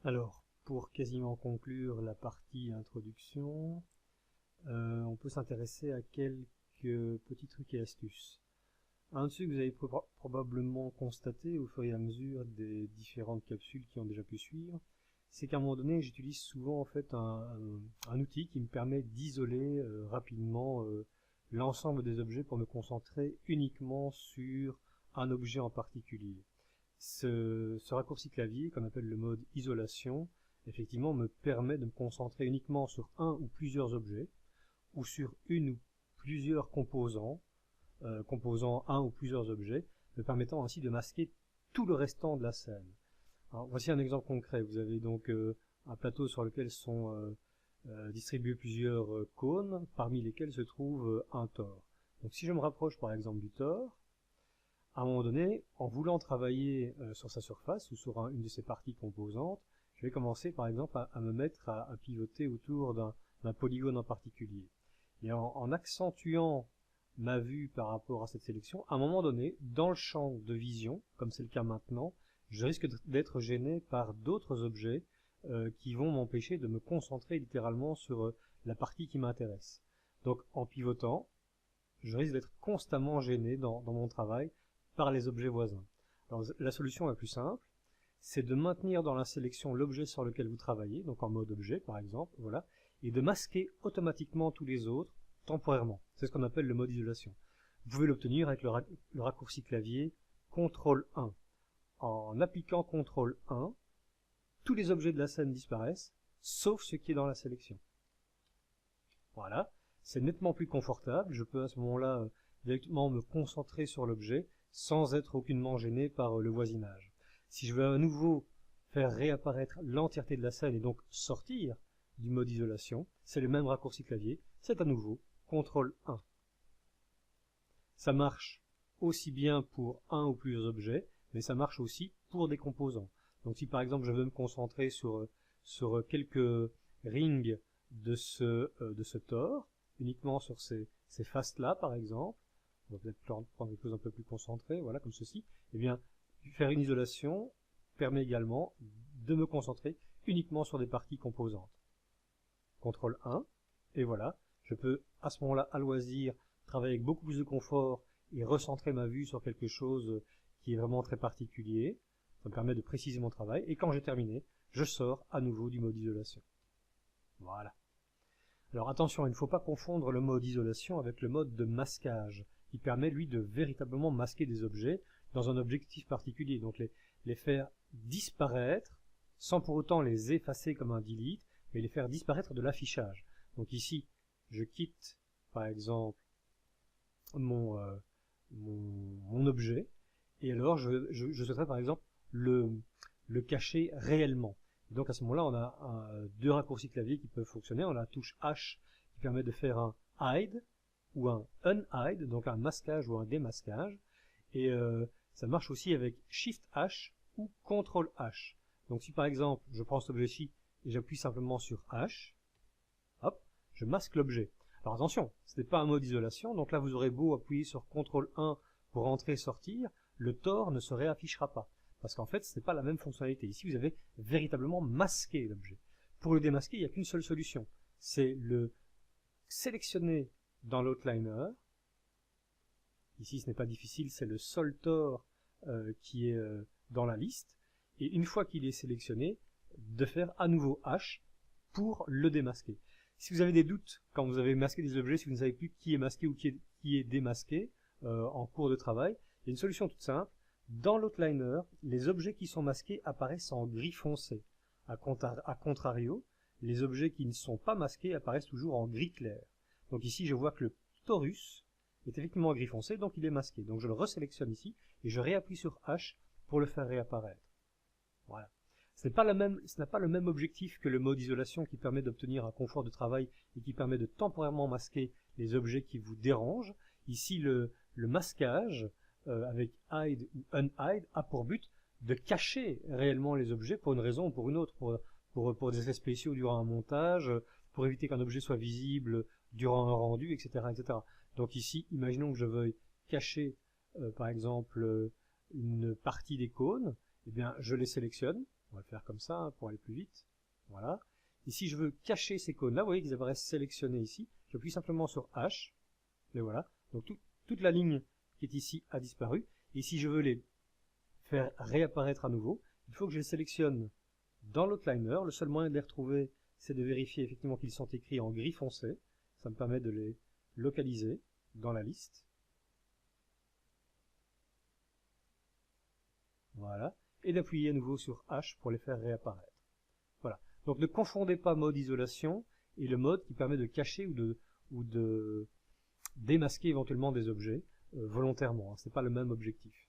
Alors, pour quasiment conclure la partie introduction, on peut s'intéresser à quelques petits trucs et astuces. Un de ceux que vous avez probablement constaté au fur et à mesure des différentes capsules qui ont déjà pu suivre, c'est qu'à un moment donné, j'utilise souvent en fait un outil qui me permet d'isoler rapidement l'ensemble des objets pour me concentrer uniquement sur un objet en particulier. Ce raccourci clavier, qu'on appelle le mode isolation, effectivement me permet de me concentrer uniquement sur un ou plusieurs objets, ou sur une ou plusieurs composants, composant un ou plusieurs objets, me permettant ainsi de masquer tout le restant de la scène. Alors, voici un exemple concret. Vous avez donc un plateau sur lequel sont distribués plusieurs cônes, parmi lesquels se trouve un tore. Donc si je me rapproche par exemple du tore, à un moment donné, en voulant travailler sur sa surface ou sur une de ses parties composantes, je vais commencer par exemple à me mettre à pivoter autour d'un polygone en particulier. Et en accentuant ma vue par rapport à cette sélection, à un moment donné, dans le champ de vision, comme c'est le cas maintenant, je risque d'être gêné par d'autres objets qui vont m'empêcher de me concentrer littéralement sur la partie qui m'intéresse. Donc en pivotant, je risque d'être constamment gêné dans mon travail par les objets voisins. Alors la solution la plus simple, c'est de maintenir dans la sélection l'objet sur lequel vous travaillez, donc en mode objet par exemple, voilà, et de masquer automatiquement tous les autres temporairement. C'est ce qu'on appelle le mode isolation. Vous pouvez l'obtenir avec le raccourci clavier CTRL 1. En appliquant CTRL 1, tous les objets de la scène disparaissent, sauf ce qui est dans la sélection. Voilà, c'est nettement plus confortable, je peux à ce moment-là directement me concentrer sur l'objet sans être aucunement gêné par le voisinage. Si je veux à nouveau faire réapparaître l'entièreté de la scène et donc sortir du mode isolation, c'est le même raccourci clavier, c'est à nouveau CTRL 1. Ça marche aussi bien pour un ou plusieurs objets, mais ça marche aussi pour des composants. Donc si par exemple je veux me concentrer sur quelques rings de ce tore, uniquement sur ces faces-là par exemple, on va peut-être prendre quelque chose un peu plus concentré, voilà, comme ceci, eh bien, faire une isolation permet également de me concentrer uniquement sur des parties composantes. CTRL 1, et voilà, je peux à ce moment-là, à loisir, travailler avec beaucoup plus de confort et recentrer ma vue sur quelque chose qui est vraiment très particulier. Ça me permet de préciser mon travail, et quand j'ai terminé, je sors à nouveau du mode isolation. Voilà. Alors attention, il ne faut pas confondre le mode isolation avec le mode de masquage, qui permet lui de véritablement masquer des objets dans un objectif particulier, donc les faire disparaître sans pour autant les effacer comme un delete, mais les faire disparaître de l'affichage. Donc ici, je quitte par exemple mon objet, et alors je souhaiterais par exemple le cacher réellement. Donc à ce moment-là, on a deux raccourcis clavier qui peuvent fonctionner. On a la touche H qui permet de faire un hide ou un unhide, donc un masquage ou un démasquage. Et ça marche aussi avec Shift H ou Ctrl H. Donc si par exemple je prends cet objet-ci et j'appuie simplement sur H, hop, je masque l'objet. Alors attention, ce n'est pas un mode isolation, donc là vous aurez beau appuyer sur CTRL 1 pour entrer et sortir, le tore ne se réaffichera pas. Parce qu'en fait, ce n'est pas la même fonctionnalité. Ici, vous avez véritablement masqué l'objet. Pour le démasquer, il n'y a qu'une seule solution. C'est le sélectionner dans l'outliner. Ici, ce n'est pas difficile, c'est le seul tore qui est dans la liste. Et une fois qu'il est sélectionné, de faire à nouveau H pour le démasquer. Si vous avez des doutes quand vous avez masqué des objets, si vous ne savez plus qui est masqué ou qui est démasqué en cours de travail, il y a une solution toute simple. Dans l'outliner, les objets qui sont masqués apparaissent en gris foncé. A contrario, les objets qui ne sont pas masqués apparaissent toujours en gris clair. Donc ici, je vois que le torus est effectivement en gris foncé, donc il est masqué. Donc je le resélectionne ici et je réappuie sur H pour le faire réapparaître. Voilà. Ce n'a pas le même objectif que le mode isolation qui permet d'obtenir un confort de travail et qui permet de temporairement masquer les objets qui vous dérangent. Ici, le masquage avec hide ou unhide a pour but de cacher réellement les objets pour une raison ou pour une autre, pour des effets spéciaux durant un montage, pour éviter qu'un objet soit visible durant un rendu, etc., etc. Donc ici, imaginons que je veuille cacher, par exemple, une partie des cônes, eh bien, je les sélectionne, va le faire comme ça hein, pour aller plus vite. Voilà. Et si je veux cacher ces cônes-là, vous voyez qu'ils apparaissent sélectionnés ici. J'appuie simplement sur H. Et voilà. Donc toute la ligne qui est ici a disparu. Et si je veux les faire réapparaître à nouveau, il faut que je les sélectionne dans l'outliner. Le seul moyen de les retrouver, c'est de vérifier effectivement qu'ils sont écrits en gris foncé. Ça me permet de les localiser dans la liste. Voilà. Et d'appuyer à nouveau sur H pour les faire réapparaître. Voilà. Donc ne confondez pas mode isolation et le mode qui permet de cacher ou de démasquer éventuellement des objets volontairement. Ce n'est pas le même objectif.